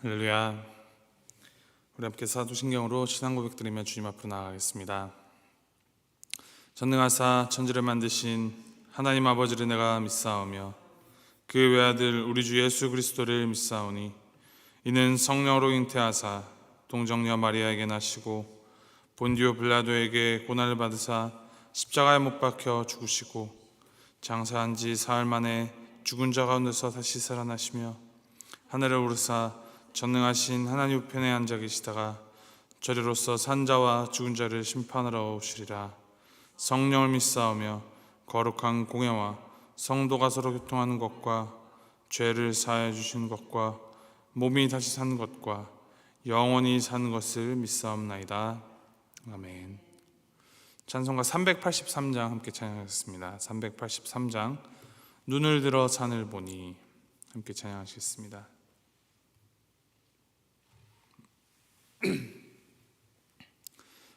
할렐루야. 우리 함께 사도신경으로 신앙 고백드리며 주님 앞으로 나아가겠습니다. 전능하사 천지를 만드신 하나님 아버지를 내가 믿사오며 그 외아들 우리 주 예수 그리스도를 믿사오니 이는 성령으로 잉태하사 동정녀 마리아에게 나시고 본디오 빌라도에게 고난을 받으사 십자가에 못 박혀 죽으시고 장사한 지 사흘 만에 죽은 자 가운데서 다시 살아나시며 하늘을 오르사 전능하신 하나님 우편에 앉아 계시다가 저리로서 산자와 죽은 자를 심판하러 오시리라. 성령을 믿사오며 거룩한 공예와 성도가 서로 교통하는 것과 죄를 사하여 주시는 것과 몸이 다시 사는 것과 영원히 사는 것을 믿사옵나이다. 아멘. 찬송가 383장 함께 찬양하겠습니다. 383장 눈을 들어 산을 보니 함께 찬양하시겠습니다.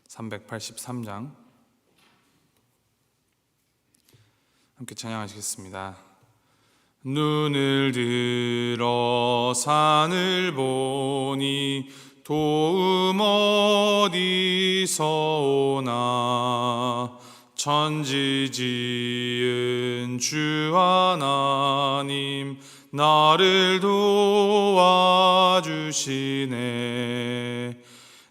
383장 함께 찬양하시겠습니다. 눈을 들어 산을 보니 도움 어디서 오나 천지 지은 주 하나님 나를 도와주시네.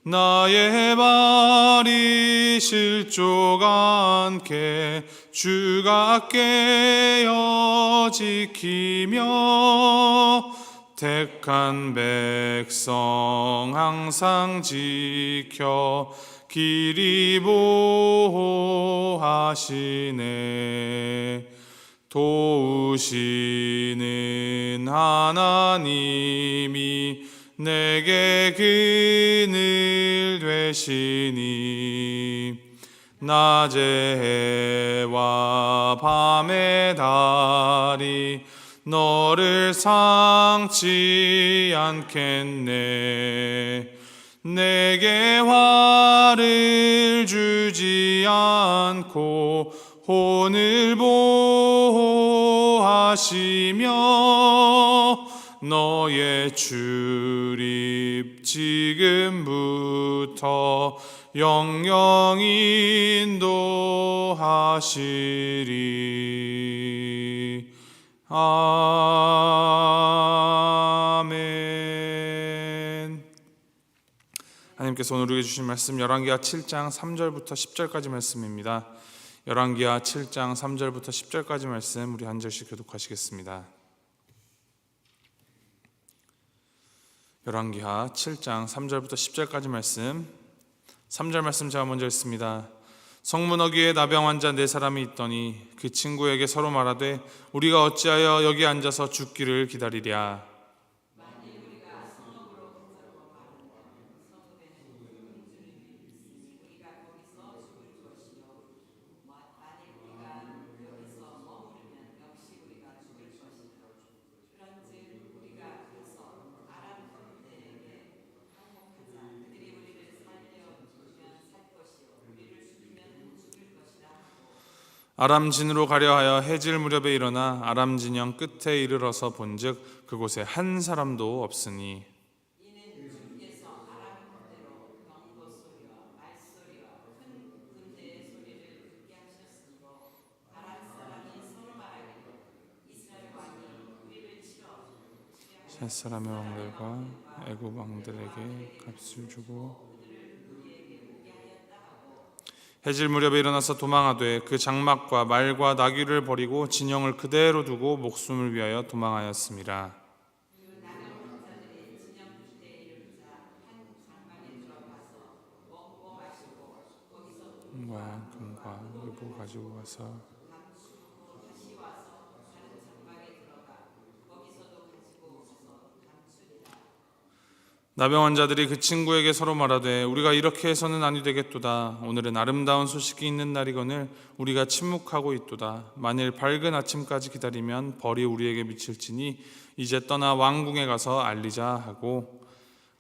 나의 발이 실족 않게 주가 깨어 지키며 택한 백성 항상 지켜 길이 보호하시네. 도우시는 하나님이 내게 그늘 되시니 낮의 해와 밤의 달이 너를 상치 않겠네. 내게 화를 주지 않고 혼을 보호하시며 너의 출입 지금부터 영영 인도하시리. 아멘. 하나님께서 오늘 우리에게 주신 말씀 열왕기하 7장 3절부터 10절까지 말씀입니다. 열왕기하 7장 3절부터 10절까지 말씀 우리 한 절씩 교독하시겠습니다. 열왕기하 7장 3절부터 10절까지 말씀. 3절 말씀 제가 먼저 읽습니다. 성문어귀에 나병 환자 4사람이 있더니 그 친구에게 서로 말하되 우리가 어찌하여 여기 앉아서 죽기를 기다리랴. 아람 진으로 가려 하여 해질 무렵에 일어나 아람 진영 끝에 이르러서 본즉 그곳에 한 사람도 없으니 이는 주께서 아람 군대로 병거 소리와 말소리와 큰 군대의 소리를 듣게 하셨으므로 아람 사람이 서로 말하기를 이스라엘 왕이 우리를 치러 셋 사람의 왕들과 애굽 왕들에게 값을 주고 해질 무렵에 일어나서 도망하되 그 장막과 말과 나귀를 버리고 진영을 그대로 두고 목숨을 위하여 도망하였습니다. 금과 의복 가지고 가서 나병 환자들이 그 친구에게 서로 말하되 우리가 이렇게 해서는 아니 되겠도다. 오늘은 아름다운 소식이 있는 날이거늘 우리가 침묵하고 있도다. 만일 밝은 아침까지 기다리면 벌이 우리에게 미칠지니 이제 떠나 왕궁에 가서 알리자 하고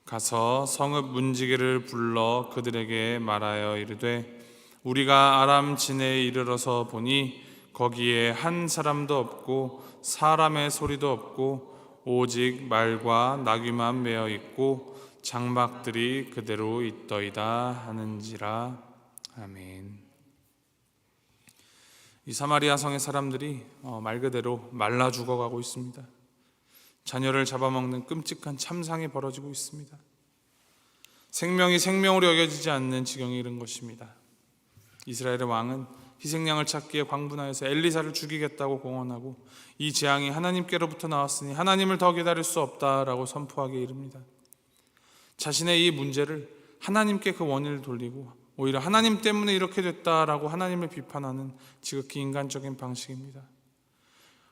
가서 성읍 문지기를 불러 그들에게 말하여 이르되 우리가 아람 진에 이르러서 보니 거기에 한 사람도 없고 사람의 소리도 없고 오직 말과 나귀만 매어 있고 장막들이 그대로 있더이다 하는지라. 아멘. 이 사마리아 성의 사람들이 말 그대로 말라 죽어가고 있습니다. 자녀를 잡아먹는 끔찍한 참상이 벌어지고 있습니다. 생명이 생명으로 여겨지지 않는 지경에 이른 것입니다. 이스라엘의 왕은 희생양을 찾기에 광분하여서 엘리사를 죽이겠다고 공언하고 이 재앙이 하나님께로부터 나왔으니 하나님을 더 기다릴 수 없다라고 선포하기에 이릅니다. 자신의 이 문제를 하나님께 그 원인을 돌리고 오히려 하나님 때문에 이렇게 됐다라고 하나님을 비판하는 지극히 인간적인 방식입니다.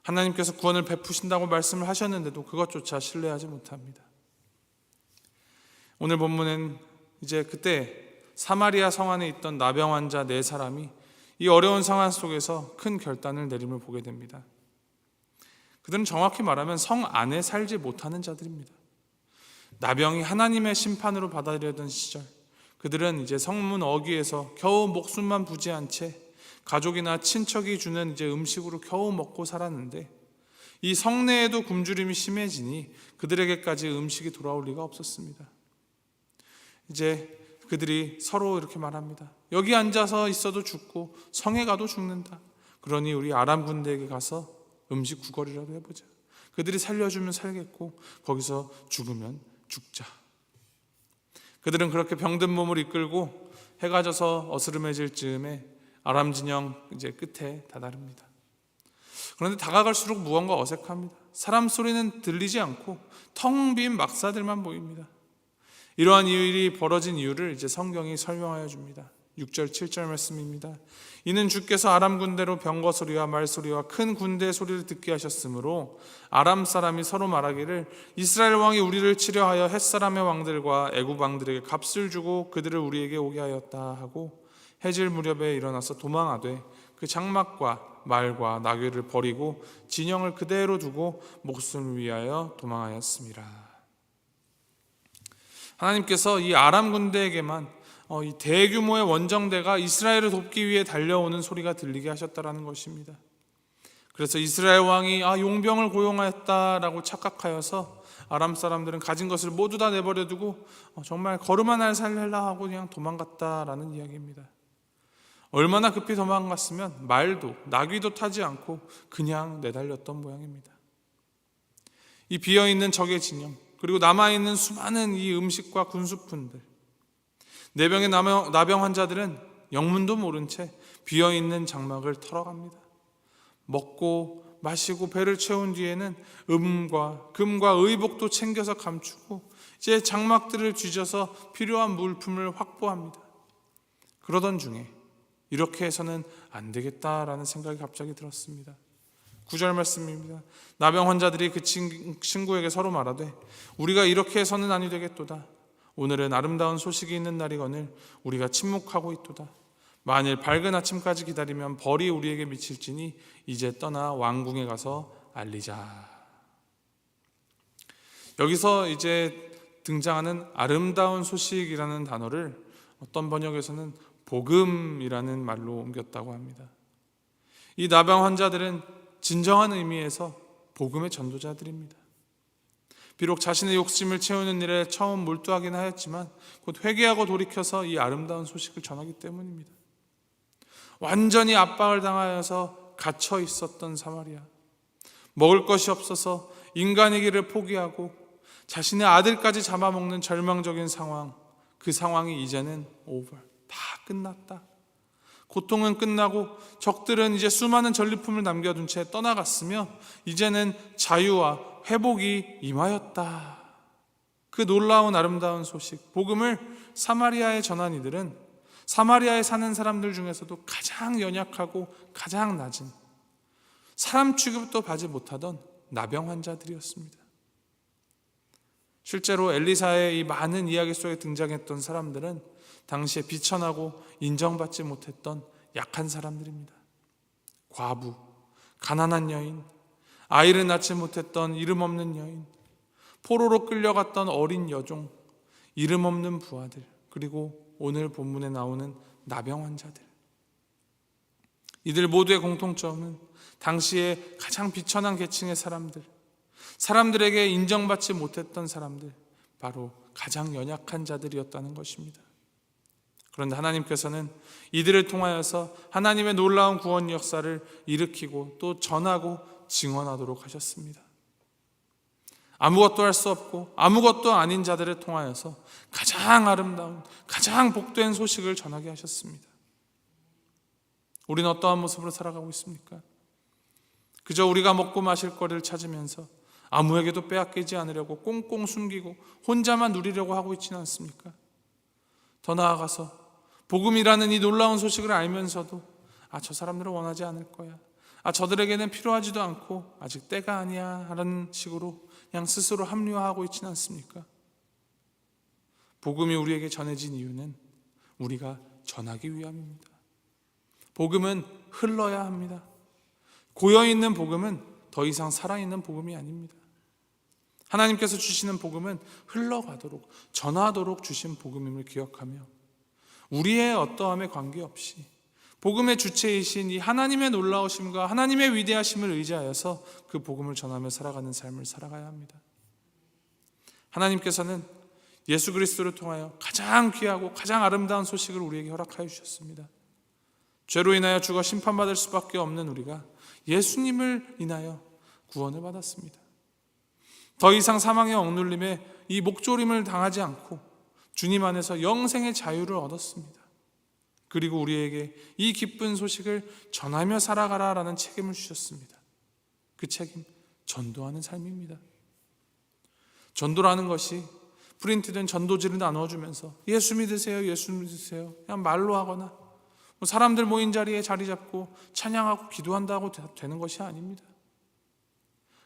하나님께서 구원을 베푸신다고 말씀을 하셨는데도 그것조차 신뢰하지 못합니다. 오늘 본문은 이제 그때 사마리아 성 안에 있던 나병 환자 4사람이 이 어려운 상황 속에서 큰 결단을 내림을 보게 됩니다. 그들은 정확히 말하면 성 안에 살지 못하는 자들입니다. 나병이 하나님의 심판으로 받아들여던 시절, 그들은 이제 성문 어귀에서 겨우 목숨만 부지한 채 가족이나 친척이 주는 이제 음식으로 겨우 먹고 살았는데, 이 성내에도 굶주림이 심해지니 그들에게까지 음식이 돌아올 리가 없었습니다. 이제 그들이 서로 이렇게 말합니다. 여기 앉아서 있어도 죽고 성에 가도 죽는다. 그러니 우리 아람 군대에게 가서 음식 구걸이라도 해보자. 그들이 살려주면 살겠고 거기서 죽으면 죽자. 그들은 그렇게 병든 몸을 이끌고 해가 져서 어스름해질 즈음에 아람 진영 이제 끝에 다다릅니다. 그런데 다가갈수록 무언가 어색합니다. 사람 소리는 들리지 않고 텅 빈 막사들만 보입니다. 이러한 일이 벌어진 이유를 이제 성경이 설명하여 줍니다. 6절 7절 말씀입니다. 이는 주께서 아람 군대로 병거 소리와 말 소리와 큰 군대의 소리를 듣게 하셨으므로 아람 사람이 서로 말하기를 이스라엘 왕이 우리를 치려하여 햇사람의 왕들과 애굽 왕들에게 값을 주고 그들을 우리에게 오게 하였다 하고 해질 무렵에 일어나서 도망하되 그 장막과 말과 나귀를 버리고 진영을 그대로 두고 목숨을 위하여 도망하였습니다. 하나님께서 이 아람 군대에게만 이 대규모의 원정대가 이스라엘을 돕기 위해 달려오는 소리가 들리게 하셨다라는 것입니다. 그래서 이스라엘 왕이 용병을 고용하였다라고 착각하여서 아람 사람들은 가진 것을 모두 다 내버려두고 정말 걸음 날 살려라 하고 그냥 도망갔다라는 이야기입니다. 얼마나 급히 도망갔으면 말도 나귀도 타지 않고 그냥 내달렸던 모양입니다. 이 비어있는 적의 진영, 그리고 남아있는 수많은 이 음식과 군수품들, 내병의 나병 환자들은 영문도 모른 채 비어있는 장막을 털어갑니다. 먹고 마시고 배를 채운 뒤에는 금과 의복도 챙겨서 감추고 이제 장막들을 뒤져서 필요한 물품을 확보합니다. 그러던 중에 이렇게 해서는 안 되겠다라는 생각이 갑자기 들었습니다. 9절 말씀입니다. 나병 환자들이 그 친구에게 서로 말하되 우리가 이렇게 해서는 아니 되겠도다. 오늘은 아름다운 소식이 있는 날이거늘 우리가 침묵하고 있도다. 만일 밝은 아침까지 기다리면 벌이 우리에게 미칠지니 이제 떠나 왕궁에 가서 알리자. 여기서 이제 등장하는 아름다운 소식이라는 단어를 어떤 번역에서는 복음이라는 말로 옮겼다고 합니다. 이 나병 환자들은 진정한 의미에서 복음의 전도자들입니다. 비록 자신의 욕심을 채우는 일에 처음 몰두하긴 하였지만 곧 회개하고 돌이켜서 이 아름다운 소식을 전하기 때문입니다. 완전히 압박을 당하여서 갇혀 있었던 사마리아, 먹을 것이 없어서 인간의 길을 포기하고 자신의 아들까지 잡아먹는 절망적인 상황, 그 상황이 이제는 오버, 다 끝났다. 고통은 끝나고 적들은 이제 수많은 전리품을 남겨둔 채 떠나갔으며 이제는 자유와 회복이 임하였다. 그 놀라운 아름다운 소식, 복음을 사마리아에 전한 이들은 사마리아에 사는 사람들 중에서도 가장 연약하고 가장 낮은, 사람 취급도 받지 못하던 나병 환자들이었습니다. 실제로 엘리사의 이 많은 이야기 속에 등장했던 사람들은 당시에 비천하고 인정받지 못했던 약한 사람들입니다. 과부, 가난한 여인, 아이를 낳지 못했던 이름 없는 여인, 포로로 끌려갔던 어린 여종, 이름 없는 부하들, 그리고 오늘 본문에 나오는 나병 환자들. 이들 모두의 공통점은 당시에 가장 비천한 계층의 사람들, 사람들에게 인정받지 못했던 사람들, 바로 가장 연약한 자들이었다는 것입니다. 그런데 하나님께서는 이들을 통하여서 하나님의 놀라운 구원 역사를 일으키고 또 전하고 증언하도록 하셨습니다. 아무것도 할 수 없고 아무것도 아닌 자들을 통하여서 가장 아름다운, 가장 복된 소식을 전하게 하셨습니다. 우리는 어떠한 모습으로 살아가고 있습니까? 그저 우리가 먹고 마실 거리를 찾으면서 아무에게도 빼앗기지 않으려고 꽁꽁 숨기고 혼자만 누리려고 하고 있지는 않습니까? 더 나아가서 복음이라는 이 놀라운 소식을 알면서도 저 사람들은 원하지 않을 거야, 저들에게는 필요하지도 않고 아직 때가 아니야 하는 식으로 그냥 스스로 합리화하고 있지는 않습니까? 복음이 우리에게 전해진 이유는 우리가 전하기 위함입니다. 복음은 흘러야 합니다. 고여있는 복음은 더 이상 살아있는 복음이 아닙니다. 하나님께서 주시는 복음은 흘러가도록, 전하도록 주신 복음임을 기억하며 우리의 어떠함에 관계없이 복음의 주체이신 이 하나님의 놀라우심과 하나님의 위대하심을 의지하여서 그 복음을 전하며 살아가는 삶을 살아가야 합니다. 하나님께서는 예수 그리스도를 통하여 가장 귀하고 가장 아름다운 소식을 우리에게 허락하여 주셨습니다. 죄로 인하여 죽어 심판받을 수밖에 없는 우리가 예수님을 인하여 구원을 받았습니다. 더 이상 사망의 억눌림에 이 목조림을 당하지 않고 주님 안에서 영생의 자유를 얻었습니다. 그리고 우리에게 이 기쁜 소식을 전하며 살아가라라는 책임을 주셨습니다. 그 책임, 전도하는 삶입니다. 전도라는 것이 프린트된 전도지를 나눠주면서 예수 믿으세요, 예수 믿으세요 그냥 말로 하거나 사람들 모인 자리에 자리 잡고 찬양하고 기도한다고 되는 것이 아닙니다.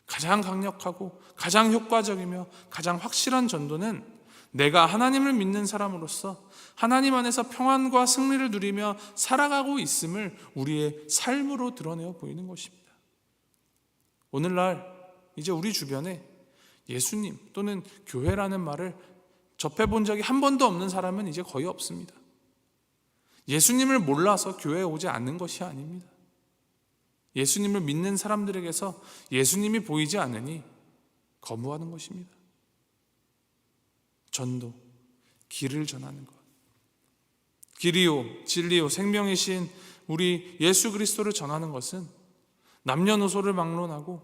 가장 강력하고 가장 효과적이며 가장 확실한 전도는 내가 하나님을 믿는 사람으로서 하나님 안에서 평안과 승리를 누리며 살아가고 있음을 우리의 삶으로 드러내어 보이는 것입니다. 오늘날 이제 우리 주변에 예수님 또는 교회라는 말을 접해본 적이 한 번도 없는 사람은 이제 거의 없습니다. 예수님을 몰라서 교회에 오지 않는 것이 아닙니다. 예수님을 믿는 사람들에게서 예수님이 보이지 않으니 거부하는 것입니다. 전도, 길을 전하는 것. 길이요, 진리요, 생명이신 우리 예수 그리스도를 전하는 것은 남녀노소를 막론하고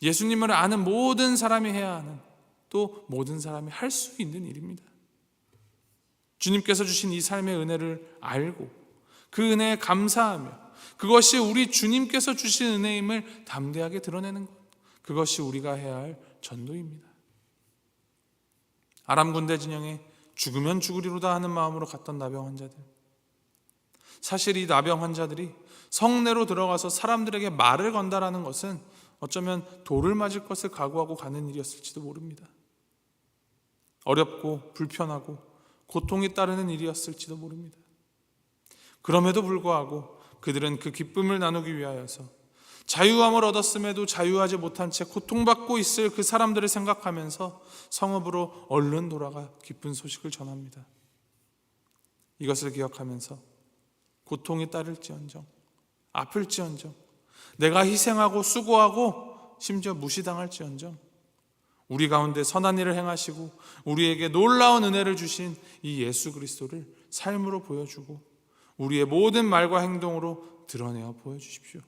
예수님을 아는 모든 사람이 해야 하는, 또 모든 사람이 할 수 있는 일입니다. 주님께서 주신 이 삶의 은혜를 알고 그 은혜에 감사하며 그것이 우리 주님께서 주신 은혜임을 담대하게 드러내는 것, 그것이 우리가 해야 할 전도입니다. 아람 군대 진영에 죽으면 죽으리로다 하는 마음으로 갔던 나병 환자들, 사실 이 나병 환자들이 성내로 들어가서 사람들에게 말을 건다라는 것은 어쩌면 돌을 맞을 것을 각오하고 가는 일이었을지도 모릅니다. 어렵고 불편하고 고통이 따르는 일이었을지도 모릅니다. 그럼에도 불구하고 그들은 그 기쁨을 나누기 위하여서 자유함을 얻었음에도 자유하지 못한 채 고통받고 있을 그 사람들을 생각하면서 성읍으로 얼른 돌아가 기쁜 소식을 전합니다. 이것을 기억하면서 고통이 따를지언정, 아플지언정, 내가 희생하고 수고하고 심지어 무시당할지언정 우리 가운데 선한 일을 행하시고 우리에게 놀라운 은혜를 주신 이 예수 그리스도를 삶으로 보여주고 우리의 모든 말과 행동으로 드러내어 보여주십시오.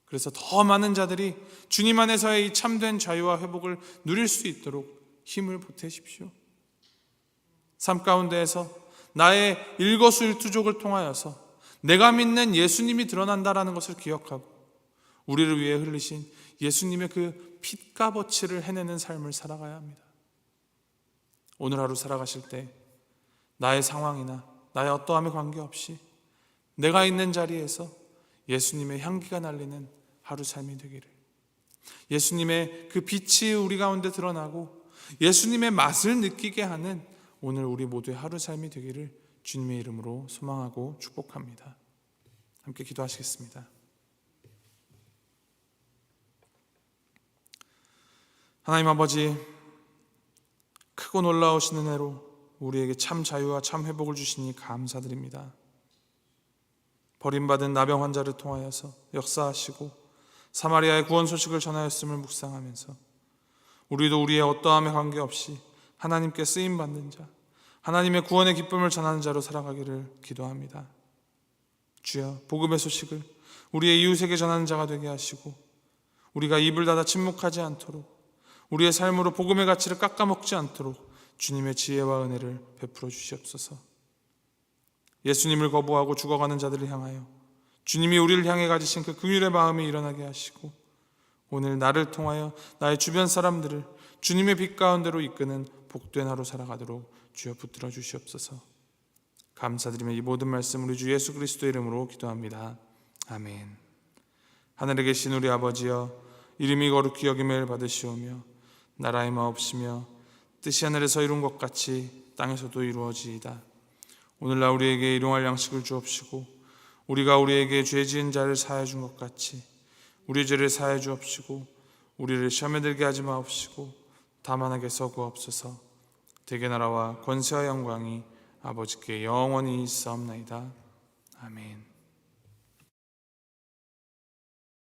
그래서 더 많은 자들이 주님 안에서의 이 참된 자유와 회복을 누릴 수 있도록 힘을 보태십시오. 삶 가운데에서 나의 일거수일투족을 통하여서 내가 믿는 예수님이 드러난다라는 것을 기억하고 우리를 위해 흘리신 예수님의 그 핏값어치를 해내는 삶을 살아가야 합니다. 오늘 하루 살아가실 때 나의 상황이나 나의 어떠함에 관계없이 내가 있는 자리에서 예수님의 향기가 날리는 하루 삶이 되기를, 예수님의 그 빛이 우리 가운데 드러나고 예수님의 맛을 느끼게 하는 오늘 우리 모두의 하루 삶이 되기를 주님의 이름으로 소망하고 축복합니다. 함께 기도하시겠습니다. 하나님 아버지, 크고 놀라우신 은혜로 우리에게 참 자유와 참 회복을 주시니 감사드립니다. 버림받은 나병 환자를 통하여서 역사하시고 사마리아의 구원 소식을 전하였음을 묵상하면서 우리도 우리의 어떠함에 관계없이 하나님께 쓰임받는 자, 하나님의 구원의 기쁨을 전하는 자로 살아가기를 기도합니다. 주여, 복음의 소식을 우리의 이웃에게 전하는 자가 되게 하시고 우리가 입을 닫아 침묵하지 않도록, 우리의 삶으로 복음의 가치를 깎아먹지 않도록 주님의 지혜와 은혜를 베풀어 주시옵소서. 예수님을 거부하고 죽어가는 자들을 향하여 주님이 우리를 향해 가지신 그 긍휼의 마음이 일어나게 하시고 오늘 나를 통하여 나의 주변 사람들을 주님의 빛 가운데로 이끄는 복된 하루 살아가도록 주여 붙들어 주시옵소서. 감사드리며 이 모든 말씀 우리 주 예수 그리스도의 이름으로 기도합니다. 아멘. 하늘에 계신 우리 아버지여, 이름이 거룩히 여김을 받으시오며 나라의 마옵시며 뜻이 하늘에서 이룬 것 같이 땅에서도 이루어지이다. 오늘날 우리에게 일용할 양식을 주옵시고 우리가 우리에게 죄 지은 자를 사하여 준 것 같이 우리 죄를 사하여 주옵시고 우리를 시험에 들게 하지 마옵시고 다만 하게 서구옵소서. 대개 나라와 권세와 영광이 아버지께 영원히 있사옵나이다. 아멘.